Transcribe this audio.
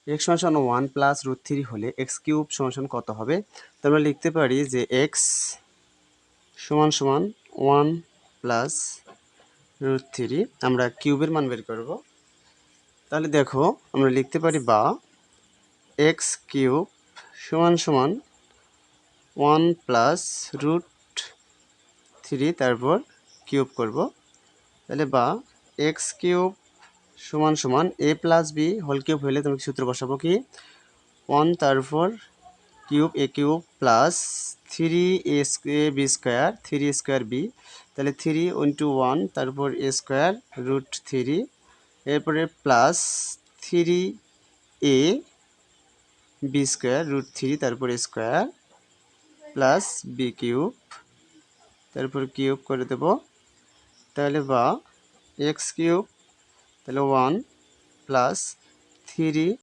X সমান 1 plus root 3 হলে x cube সমান কত হবে? তো আমরা লিখতে পারি যে এক্স সমান 1 প্লাস রুট 3, আমরা কিউবের মান বের করব। তাহলে দেখো আমরা লিখতে পারি বা এক্স কিউব সমান 1 প্লাস রুট 3 তারপর কিউব করব। তাহলে বা এক্স কিউব সমান a plus b whole cube হলে তুমি সূত্র বসাবো কি 1 তারপর cube a cube plus 3 b square 3 square b, তাহলে 3 ইন্টু 1 তারপর এ স্কোয়ার রুট 3, এরপরে plus 3 A B square root 3 তারপর স্কোয়ার প্লাস বি কিউব তারপর কিউব করে দেব। তাহলে বা এক্স কিউব তাহলে 1 প্লাস 3